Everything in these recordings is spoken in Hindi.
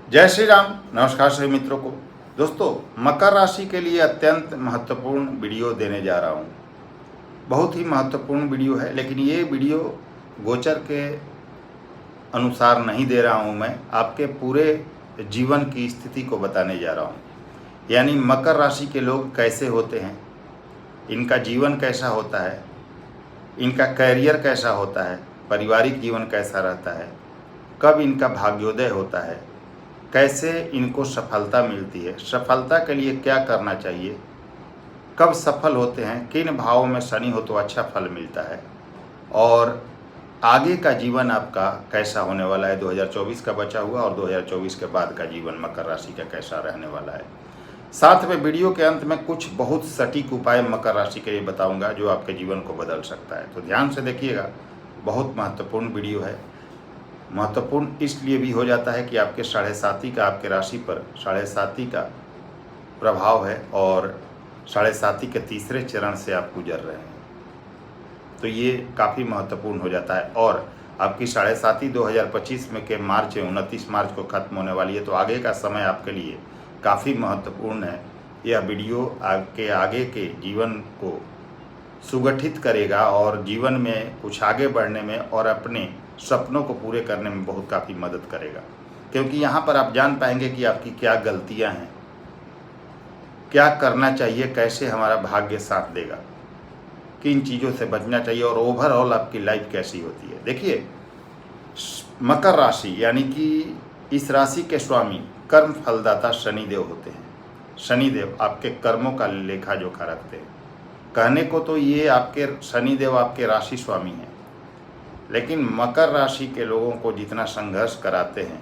जय श्री राम। नमस्कार सभी मित्रों को। दोस्तों, मकर राशि के लिए अत्यंत महत्वपूर्ण वीडियो देने जा रहा हूँ। बहुत ही महत्वपूर्ण वीडियो है, लेकिन ये वीडियो गोचर के अनुसार नहीं दे रहा हूँ। मैं आपके पूरे जीवन की स्थिति को बताने जा रहा हूँ। यानी मकर राशि के लोग कैसे होते हैं, इनका जीवन कैसा होता है, इनका कैरियर कैसा होता है, पारिवारिक जीवन कैसा रहता है, कब इनका भाग्योदय होता है, कैसे इनको सफलता मिलती है, सफलता के लिए क्या करना चाहिए, कब सफल होते हैं, किन भावों में शनि हो तो अच्छा फल मिलता है, और आगे का जीवन आपका कैसा होने वाला है। 2024 का बचा हुआ और 2024 के बाद का जीवन मकर राशि का कैसा रहने वाला है। साथ में वीडियो के अंत में कुछ बहुत सटीक उपाय मकर राशि के लिए बताऊंगा जो आपके जीवन को बदल सकता है। तो ध्यान से देखिएगा, बहुत महत्वपूर्ण वीडियो है। महत्वपूर्ण इसलिए भी हो जाता है कि आपके 7.5 का आपके राशि पर 7.5 का प्रभाव है और 7.5 के तीसरे चरण से आप गुजर रहे हैं, तो ये काफ़ी महत्वपूर्ण हो जाता है। और आपकी 7.5 2025 में के मार्च 29 मार्च को ख़त्म होने वाली है, तो आगे का समय आपके लिए काफ़ी महत्वपूर्ण है। यह वीडियो आपके आगे के जीवन को सुगठित करेगा और जीवन में कुछ आगे बढ़ने में और अपने सपनों को पूरे करने में बहुत काफ़ी मदद करेगा, क्योंकि यहाँ पर आप जान पाएंगे कि आपकी क्या गलतियाँ हैं, क्या करना चाहिए, कैसे हमारा भाग्य साथ देगा, किन चीज़ों से बचना चाहिए और ओवरऑल आपकी लाइफ कैसी होती है। देखिए, मकर राशि यानी कि इस राशि के स्वामी कर्म फलदाता शनिदेव होते हैं। शनिदेव आपके कर्मों का लेखा जोखा रखते हैं। कहने को तो ये आपके शनिदेव आपके राशि स्वामी हैं, लेकिन मकर राशि के लोगों को जितना संघर्ष कराते हैं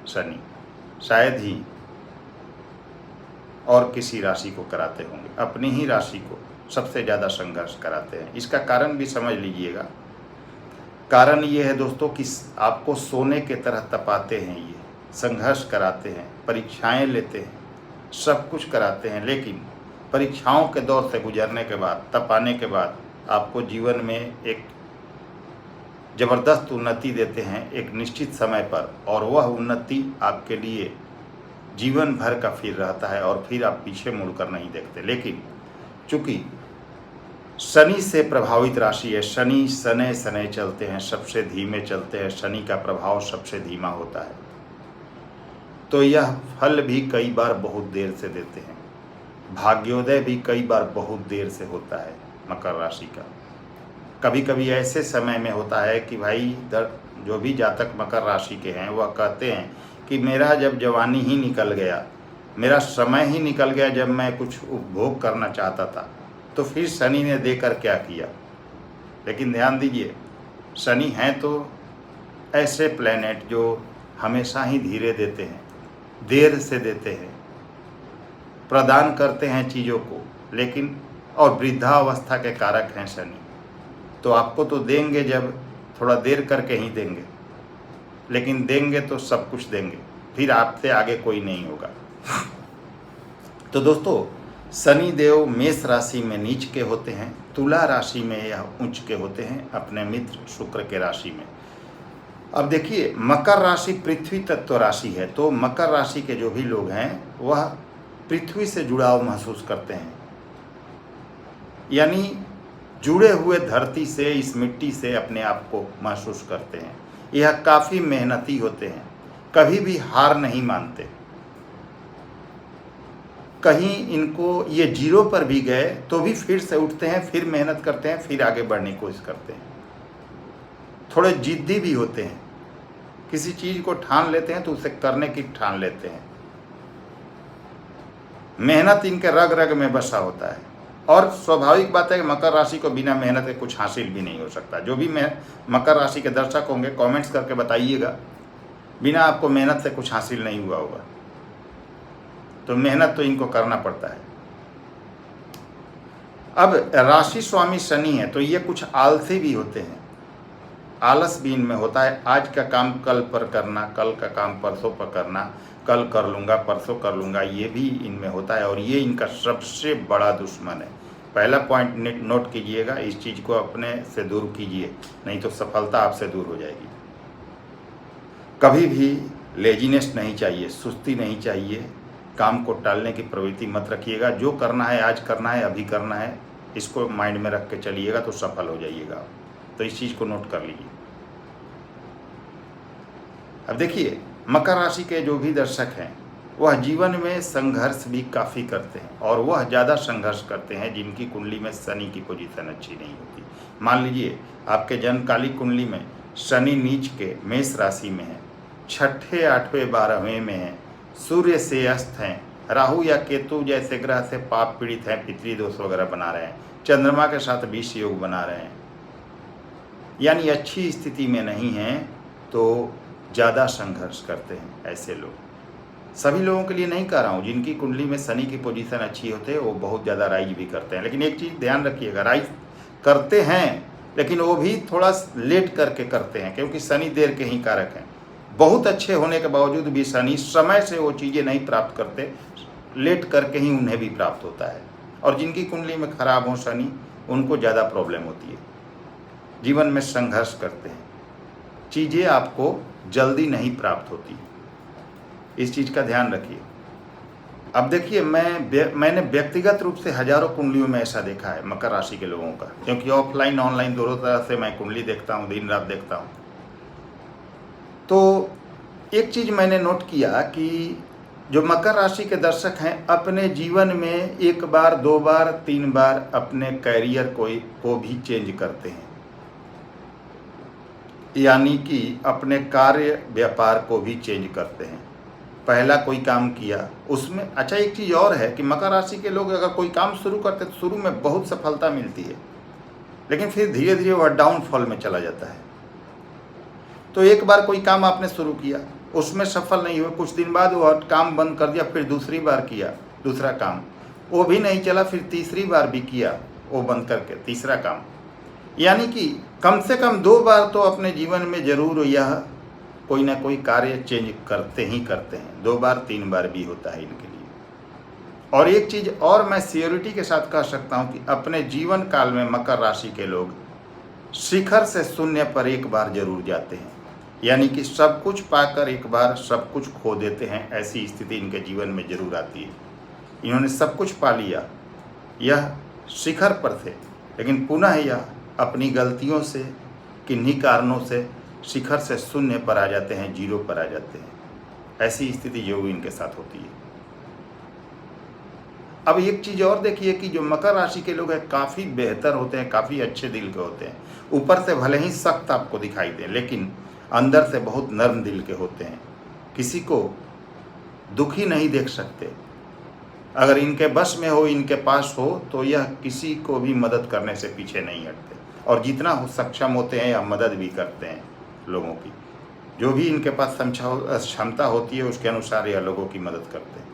शनि, शायद ही और किसी राशि को कराते होंगे। अपनी ही राशि को सबसे ज़्यादा संघर्ष कराते हैं। इसका कारण भी समझ लीजिएगा। कारण ये है दोस्तों कि आपको सोने के तरह तपाते हैं, ये संघर्ष कराते हैं, परीक्षाएं लेते हैं, सब कुछ कराते हैं, लेकिन परीक्षाओं के दौर से गुजरने के बाद, तपाने के बाद आपको जीवन में एक ज़बरदस्त उन्नति देते हैं एक निश्चित समय पर, और वह उन्नति आपके लिए जीवन भर का फिर रहता है और फिर आप पीछे मुड़कर नहीं देखते। लेकिन चूँकि शनि से प्रभावित राशि है, शनि सने सने चलते हैं, सबसे धीमे चलते हैं, शनि का प्रभाव सबसे धीमा होता है, तो यह फल भी कई बार बहुत देर से देते हैं। भाग्योदय भी कई बार बहुत देर से होता है मकर राशि का। कभी कभी ऐसे समय में होता है कि भाई जो भी जातक मकर राशि के हैं वह कहते हैं कि मेरा जब जवानी ही निकल गया, मेरा समय ही निकल गया जब मैं कुछ उपभोग करना चाहता था, तो फिर शनि ने देकर क्या किया। लेकिन ध्यान दीजिए, शनि हैं तो ऐसे प्लैनेट जो हमेशा ही धीरे देते हैं, देर से देते हैं, प्रदान करते हैं चीज़ों को, लेकिन और वृद्धावस्था के कारक हैं शनि, तो आपको तो देंगे, जब थोड़ा देर करके ही देंगे, लेकिन देंगे तो सब कुछ देंगे, फिर आपसे आगे कोई नहीं होगा। तो दोस्तों, शनि देव मेष राशि में नीच के होते हैं, तुला राशि में यह उच्च के होते हैं अपने मित्र शुक्र के राशि में। अब देखिए, मकर राशि पृथ्वी तत्व राशि है, तो मकर राशि के जो भी लोग हैं वह पृथ्वी से जुड़ाव महसूस करते हैं, यानी जुड़े हुए धरती से, इस मिट्टी से अपने आप को महसूस करते हैं। यह काफ़ी मेहनती होते हैं, कभी भी हार नहीं मानते। कहीं इनको ये जीरो पर भी गए तो भी फिर से उठते हैं, फिर मेहनत करते हैं, फिर आगे बढ़ने की कोशिश करते हैं। थोड़े जिद्दी भी होते हैं, किसी चीज़ को ठान लेते हैं तो उसे करने की ठान लेते हैं। मेहनत इनके रग रग में बसा होता है, और स्वाभाविक बात है कि मकर राशि को बिना मेहनत के कुछ हासिल भी नहीं हो सकता। जो भी मकर राशि के दर्शक होंगे कमेंट्स करके बताइएगा, बिना आपको मेहनत से कुछ हासिल नहीं हुआ होगा, तो मेहनत तो इनको करना पड़ता है। अब राशि स्वामी शनि है, तो ये कुछ आलसी भी होते हैं, आलस भी इनमें होता है। आज का काम कल पर करना, कल का काम परसों पर करना, कल कर लूँगा, परसों कर लूँगा, ये भी इनमें होता है, और ये इनका सबसे बड़ा दुश्मन है। पहला पॉइंट नोट कीजिएगा, इस चीज़ को अपने से दूर कीजिए, नहीं तो सफलता आपसे दूर हो जाएगी। कभी भी लेजीनेस नहीं चाहिए, सुस्ती नहीं चाहिए, काम को टालने की प्रवृत्ति मत रखिएगा। जो करना है आज करना है, अभी करना है, इसको माइंड में रख के चलिएगा तो सफल हो जाइएगा। तो इस चीज़ को नोट कर लीजिए। अब देखिए, मकर राशि के जो भी दर्शक हैं वह जीवन में संघर्ष भी काफ़ी करते हैं, और वह ज़्यादा संघर्ष करते हैं जिनकी कुंडली में शनि की पोजीशन अच्छी नहीं होती। मान लीजिए आपके जन्मकालिक कुंडली में शनि नीच के मेष राशि में है, 6ठे 8वें 12वें में है, सूर्य से अस्त हैं, राहु या केतु जैसे ग्रह से पाप पीड़ित हैं, पितृदोष वगैरह बना रहे हैं, चंद्रमा के साथ विष योग बना रहे हैं, यानी अच्छी स्थिति में नहीं हैं, तो ज़्यादा संघर्ष करते हैं ऐसे लोग। सभी लोगों के लिए नहीं कह रहा हूँ, जिनकी कुंडली में शनि की पोजीशन अच्छी होते हैं वो बहुत ज़्यादा राइज भी करते हैं। लेकिन एक चीज़ ध्यान रखिएगा, राइज करते हैं लेकिन वो भी थोड़ा लेट करके करते हैं, क्योंकि शनि देर के ही कारक हैं। बहुत अच्छे होने के बावजूद भी शनि समय से वो चीज़ें नहीं प्राप्त करते, लेट करके ही उन्हें भी प्राप्त होता है। और जिनकी कुंडली में खराब हो शनि, उनको ज़्यादा प्रॉब्लम होती है, जीवन में संघर्ष करते हैं, चीज़ें आपको जल्दी नहीं प्राप्त होती। इस चीज़ का ध्यान रखिए। अब देखिए, मैंने व्यक्तिगत रूप से हजारों कुंडलियों में ऐसा देखा है मकर राशि के लोगों का, क्योंकि ऑफलाइन ऑनलाइन दोनों तरह से मैं कुंडली देखता हूँ, दिन रात देखता हूँ। तो एक चीज़ मैंने नोट किया कि जो मकर राशि के दर्शक हैं अपने जीवन में 1 बार 2 बार 3 बार अपने कैरियर को भी चेंज करते हैं, यानी कि अपने कार्य व्यापार को भी चेंज करते हैं। पहला कोई काम किया उसमें, अच्छा एक चीज़ और है कि मकर राशि के लोग अगर कोई काम शुरू करते तो शुरू में बहुत सफलता मिलती है, लेकिन फिर धीरे धीरे वह डाउनफॉल में चला जाता है। तो एक बार कोई काम आपने शुरू किया, उसमें सफल नहीं हुआ, कुछ दिन बाद वह काम बंद कर दिया, फिर दूसरी बार किया दूसरा काम, वो भी नहीं चला, फिर तीसरी बार भी किया वो बंद करके तीसरा काम, यानी कि कम से कम 2 बार तो अपने जीवन में जरूर यह कोई ना कोई कार्य चेंज करते ही करते हैं। 2 बार 3 बार भी होता है इनके लिए। और एक चीज़ और मैं श्योरिटी के साथ कह सकता हूँ कि अपने जीवन काल में मकर राशि के लोग शिखर से शून्य पर 1 बार जरूर जाते हैं, यानी कि सब कुछ पाकर एक बार सब कुछ खो देते हैं। ऐसी स्थिति इनके जीवन में जरूर आती है। इन्होंने सब कुछ पा लिया, यह शिखर पर थे, लेकिन पुनः यह अपनी गलतियों से, किन्हीं कारणों से शिखर से शून्य पर आ जाते हैं, 0 पर आ जाते हैं। ऐसी स्थिति जो इनके साथ होती है। अब एक चीज़ और देखिए कि जो मकर राशि के लोग हैं काफ़ी बेहतर होते हैं, काफ़ी अच्छे दिल के होते हैं। ऊपर से भले ही सख्त आपको दिखाई दें, लेकिन अंदर से बहुत नर्म दिल के होते हैं। किसी को दुखी नहीं देख सकते। अगर इनके बस में हो, इनके पास हो, तो यह किसी को भी मदद करने से पीछे नहीं हटते, और जितना सक्षम होते हैं यह मदद भी करते हैं लोगों की। जो भी इनके पास क्षमता होती है उसके अनुसार यह लोगों की मदद करते हैं,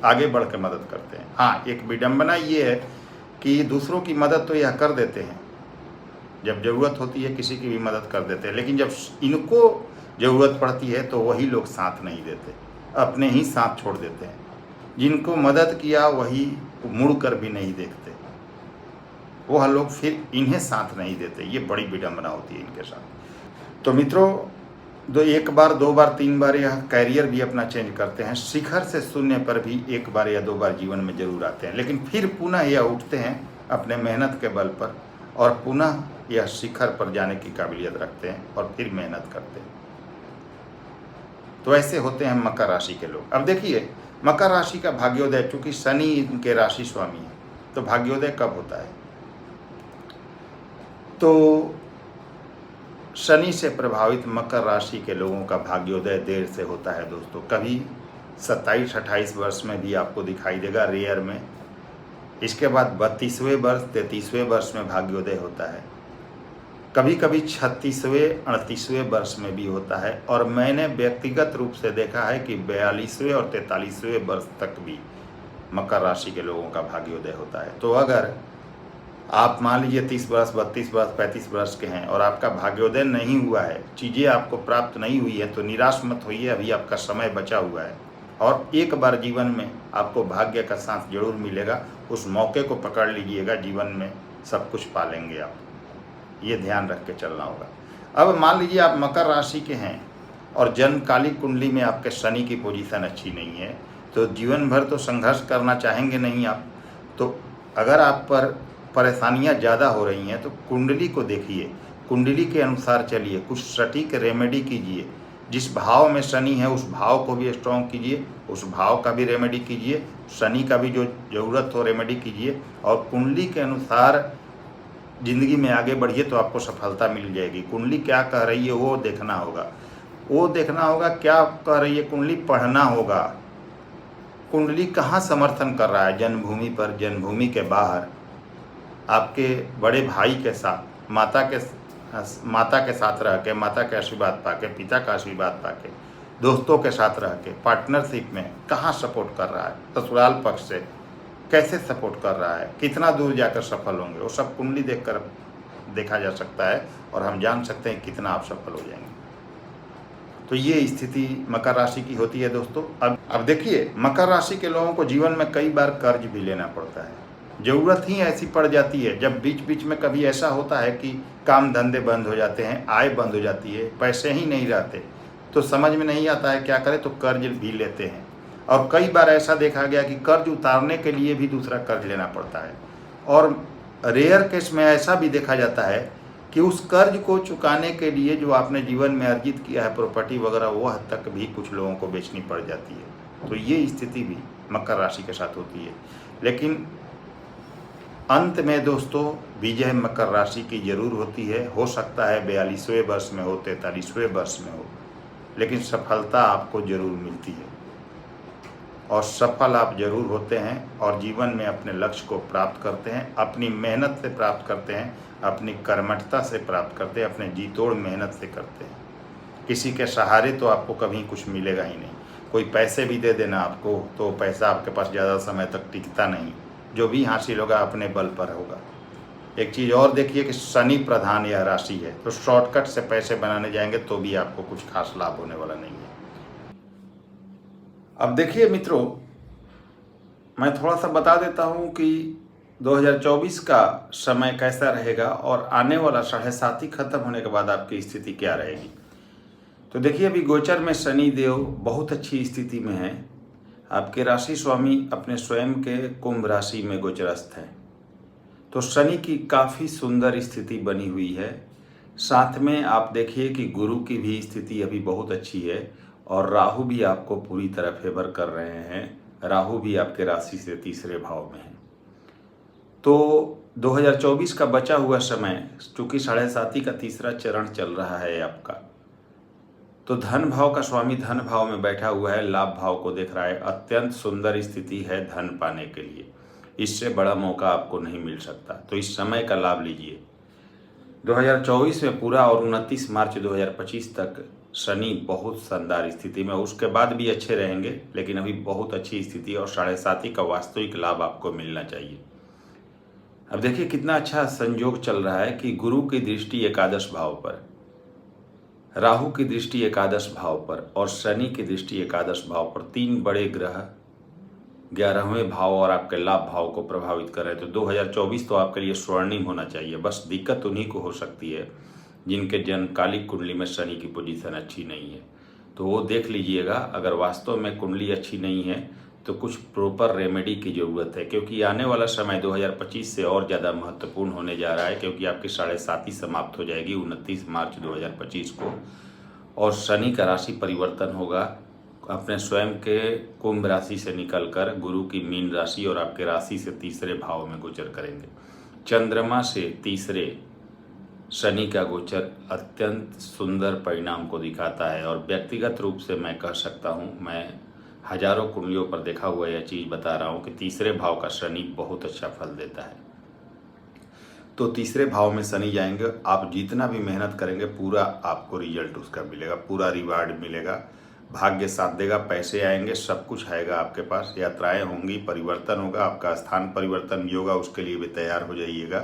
आगे बढ़ कर मदद करते हैं। हाँ, एक विडंबना ये है कि दूसरों की मदद तो यह कर देते हैं, जब ज़रूरत होती है किसी की भी मदद कर देते हैं, लेकिन जब इनको ज़रूरत पड़ती है तो वही लोग साथ नहीं देते, अपने ही साथ छोड़ देते हैं। जिनको मदद किया वही मुड़ कर भी नहीं देखते, वह लोग फिर इन्हें साथ नहीं देते। ये बड़ी विडंबना होती है इनके साथ। तो मित्रों, 1 बार 2 बार 3 बार यह कैरियर भी अपना चेंज करते हैं, शिखर से शून्य पर भी 1 बार या 2 बार जीवन में जरूर आते हैं, लेकिन फिर पुनः यह उठते हैं अपने मेहनत के बल पर, और पुनः यह शिखर पर जाने की काबिलियत रखते हैं और फिर मेहनत करते हैं। तो ऐसे होते हैं मकर राशि के लोग। अब देखिए, मकर राशि का भाग्योदय, चूंकि शनि इनके राशि स्वामी है, तो भाग्योदय कब होता है? तो शनि से प्रभावित मकर राशि के लोगों का भाग्योदय देर से होता है दोस्तों। कभी 27-28 वर्ष में भी आपको दिखाई देगा, रेयर में। इसके बाद 32वें वर्ष 33वें वर्ष में भाग्योदय होता है। कभी कभी 36वें 38वें वर्ष में भी होता है, और मैंने व्यक्तिगत रूप से देखा है कि 42वें और 43वें वर्ष तक भी मकर राशि के लोगों का भाग्योदय होता है। तो अगर आप मान लीजिए 30 वर्ष 32 वर्ष 35 वर्ष के हैं और आपका भाग्योदय नहीं हुआ है, चीज़ें आपको प्राप्त नहीं हुई है, तो निराश मत होइए, अभी आपका समय बचा हुआ है। और 1 बार जीवन में आपको भाग्य का साथ जरूर मिलेगा, उस मौके को पकड़ लीजिएगा, जीवन में सब कुछ पा लेंगे आप। ये ध्यान रख के चलना होगा। अब मान लीजिए आप मकर राशि के हैं और जन्मकालिक कुंडली में आपके शनि की पोजीशन अच्छी नहीं है, तो जीवन भर तो संघर्ष करना चाहेंगे नहीं आप। तो अगर आप पर परेशानियां ज़्यादा हो रही हैं तो कुंडली को देखिए, कुंडली के अनुसार चलिए, कुछ सटीक रेमेडी कीजिए। जिस भाव में शनि है उस भाव को भी स्ट्रॉन्ग कीजिए, उस भाव का भी रेमेडी कीजिए, शनि का भी जो ज़रूरत हो रेमेडी कीजिए, और कुंडली के अनुसार ज़िंदगी में आगे बढ़िए तो आपको सफलता मिल जाएगी। कुंडली क्या कह रही है वो देखना होगा, वो देखना होगा क्या कह रही है कुंडली, पढ़ना होगा। कुंडली कहाँ समर्थन कर रहा है, जन्मभूमि पर, जन्मभूमि के बाहर, आपके बड़े भाई के साथ, माता के साथ रह के, माता के आशीर्वाद पाके, पिता का आशीर्वाद पाके, दोस्तों के साथ रह के, पार्टनरशिप में कहाँ सपोर्ट कर रहा है, ससुराल पक्ष से कैसे सपोर्ट कर रहा है, कितना दूर जाकर सफल होंगे, वो सब कुंडली देखकर देखा जा सकता है और हम जान सकते हैं कितना आप सफल हो जाएंगे। तो ये स्थिति मकर राशि की होती है दोस्तों। अब देखिए, मकर राशि के लोगों को जीवन में कई बार कर्ज भी लेना पड़ता है, ज़रूरत ही ऐसी पड़ जाती है। जब बीच बीच में कभी ऐसा होता है कि काम धंधे बंद हो जाते हैं, आय बंद हो जाती है, पैसे ही नहीं रहते, तो समझ में नहीं आता है क्या करें, तो कर्ज भी लेते हैं। और कई बार ऐसा देखा गया कि कर्ज उतारने के लिए भी दूसरा कर्ज लेना पड़ता है। और रेयर केस में ऐसा भी देखा जाता है कि उस कर्ज को चुकाने के लिए जो आपने जीवन में अर्जित किया है प्रॉपर्टी वगैरह, वह तक भी कुछ लोगों को बेचनी पड़ जाती है। तो ये स्थिति भी मकर राशि के साथ होती है। लेकिन अंत में दोस्तों विजय मकर राशि की जरूर होती है। हो सकता है 42वें वर्ष में हो, 43वें वर्ष में हो, लेकिन सफलता आपको जरूर मिलती है और सफल आप जरूर होते हैं और जीवन में अपने लक्ष्य को प्राप्त करते हैं, अपनी मेहनत से प्राप्त करते हैं, अपनी कर्मठता से प्राप्त करते हैं, अपने जी तोड़ मेहनत से करते हैं। किसी के सहारे तो आपको कभी कुछ मिलेगा ही नहीं। कोई पैसे भी दे देना आपको, तो पैसा आपके पास ज़्यादा समय तक टिकता नहीं। जो भी हासिल होगा अपने बल पर होगा। एक चीज़ और देखिए कि शनि प्रधान यह राशि है, तो शॉर्टकट से पैसे बनाने जाएंगे तो भी आपको कुछ खास लाभ होने वाला नहीं है। अब देखिए मित्रों, मैं थोड़ा सा बता देता हूँ कि 2024 का समय कैसा रहेगा और आने वाला 7.5 खत्म होने के बाद आपकी स्थिति क्या रहेगी। तो देखिए, अभी गोचर में शनि देव बहुत अच्छी स्थिति में है। आपके राशि स्वामी अपने स्वयं के कुंभ राशि में गोचरस्थ हैं, तो शनि की काफ़ी सुंदर स्थिति बनी हुई है। साथ में आप देखिए कि गुरु की भी स्थिति अभी बहुत अच्छी है और राहु भी आपको पूरी तरह फेवर कर रहे हैं। राहु भी आपके राशि से तीसरे भाव में है। तो 2024 का बचा हुआ समय, चूँकि 7.5 का तीसरा चरण चल रहा है आपका, तो धन भाव का स्वामी धन भाव में बैठा हुआ है, लाभ भाव को देख रहा है। अत्यंत सुंदर स्थिति है धन पाने के लिए, इससे बड़ा मौका आपको नहीं मिल सकता। तो इस समय का लाभ लीजिए। 2024 में पूरा और 29 मार्च 2025 तक शनि बहुत शानदार स्थिति में, उसके बाद भी अच्छे रहेंगे, लेकिन अभी बहुत अच्छी स्थिति और 7.5 का वास्तविक लाभ आपको मिलना चाहिए। अब देखिए कितना अच्छा संयोग चल रहा है कि गुरु की दृष्टि एकादश भाव पर, राहु की दृष्टि एकादश भाव पर और शनि की दृष्टि एकादश भाव पर, तीन बड़े ग्रह 11वें भाव और आपके लाभ भाव को प्रभावित कर रहे हैं। तो 2024 तो आपके लिए स्वर्णिम होना चाहिए। बस दिक्कत उन्हीं को हो सकती है जिनके जन्मकालिक कुंडली में शनि की पोजीशन अच्छी नहीं है, तो वो देख लीजिएगा। अगर वास्तव में कुंडली अच्छी नहीं है तो कुछ प्रॉपर रेमेडी की ज़रूरत है, क्योंकि आने वाला समय 2025 से और ज़्यादा महत्वपूर्ण होने जा रहा है, क्योंकि आपकी 7.5 समाप्त हो जाएगी 29 मार्च 2025 को और शनि का राशि परिवर्तन होगा। अपने स्वयं के कुंभ राशि से निकलकर गुरु की मीन राशि और आपके राशि से तीसरे भाव में गोचर करेंगे। चंद्रमा से तीसरे शनि का गोचर अत्यंत सुंदर परिणाम को दिखाता है और व्यक्तिगत रूप से मैं कह सकता हूँ, मैं हजारों कुंडलियों पर देखा हुआ यह चीज़ बता रहा हूँ कि तीसरे भाव का शनि बहुत अच्छा फल देता है। तो तीसरे भाव में शनि जाएंगे, आप जितना भी मेहनत करेंगे पूरा आपको रिजल्ट उसका मिलेगा, पूरा रिवार्ड मिलेगा, भाग्य साथ देगा, पैसे आएंगे, सब कुछ आएगा आपके पास, यात्राएं होंगी, परिवर्तन होगा, आपका स्थान परिवर्तन भी होगा, उसके लिए भी तैयार हो जाइएगा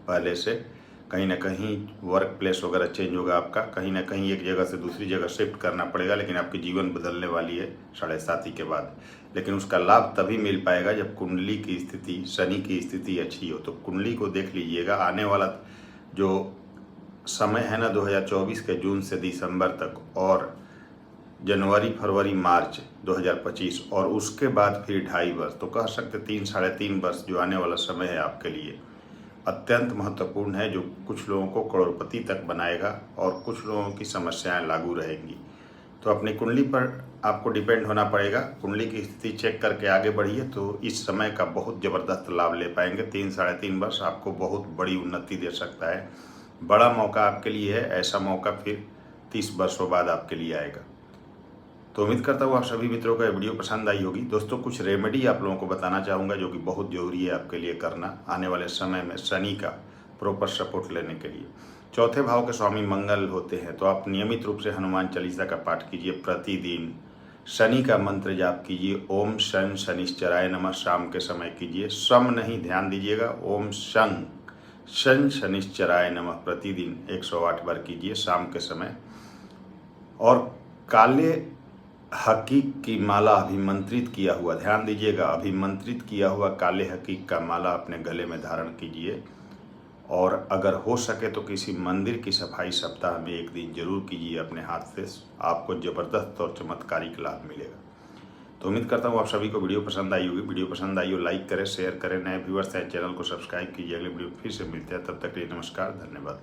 पहले से। कहीं ना कहीं वर्क प्लेस वगैरह चेंज होगा आपका, कहीं ना कहीं एक जगह से दूसरी जगह शिफ्ट करना पड़ेगा, लेकिन आपकी जीवन बदलने वाली है 7.5 के बाद। लेकिन उसका लाभ तभी मिल पाएगा जब कुंडली की स्थिति, शनि की स्थिति अच्छी हो। तो कुंडली को देख लीजिएगा। आने वाला जो समय है ना 2024 के जून से दिसंबर तक, और जनवरी, फरवरी, मार्च 2025 और उसके बाद फिर 2.5 वर्ष, तो कह सकते 3 साढ़े 3 वर्ष जो आने वाला समय है आपके लिए अत्यंत महत्वपूर्ण है, जो कुछ लोगों को करोड़पति तक बनाएगा और कुछ लोगों की समस्याएं लागू रहेंगी। तो अपनी कुंडली पर आपको डिपेंड होना पड़ेगा, कुंडली की स्थिति चेक करके आगे बढ़िए तो इस समय का बहुत ज़बरदस्त लाभ ले पाएंगे। 3 साढ़े 3 वर्ष आपको बहुत बड़ी उन्नति दे सकता है, बड़ा मौका आपके लिए है। ऐसा मौका फिर 30 वर्षों बाद आपके लिए आएगा। तो उम्मीद करता हूँ आप सभी मित्रों को यह वीडियो पसंद आई होगी। दोस्तों, कुछ रेमेडी आप लोगों को बताना चाहूँगा जो कि बहुत ज़रूरी है आपके लिए करना आने वाले समय में शनि का प्रॉपर सपोर्ट लेने के लिए। चौथे भाव के स्वामी मंगल होते हैं, तो आप नियमित रूप से हनुमान चालीसा का पाठ कीजिए प्रतिदिन। शनि का मंत्र जाप कीजिए, ओम शन शनिश्चराय नमः, शाम के समय कीजिए। सम नहीं, ध्यान दीजिएगा, ओम शन शनिश्चराय नमः प्रतिदिन 108 बार कीजिए शाम के समय। और काले हकीक की माला अभिमंत्रित किया हुआ, ध्यान दीजिएगा, अभिमंत्रित किया हुआ काले हकीक का माला अपने गले में धारण कीजिए। और अगर हो सके तो किसी मंदिर की सफाई सप्ताह में एक दिन जरूर कीजिए अपने हाथ से, आपको ज़बरदस्त और चमत्कारिक लाभ मिलेगा। तो उम्मीद करता हूँ आप सभी को वीडियो पसंद आई होगी। वीडियो पसंद आई हो लाइक करें, शेयर करें, नए व्यूअर्स हैं चैनल को सब्सक्राइब कीजिए। अगले वीडियो फिर से मिलते हैं, तब तक के लिए नमस्कार, धन्यवाद।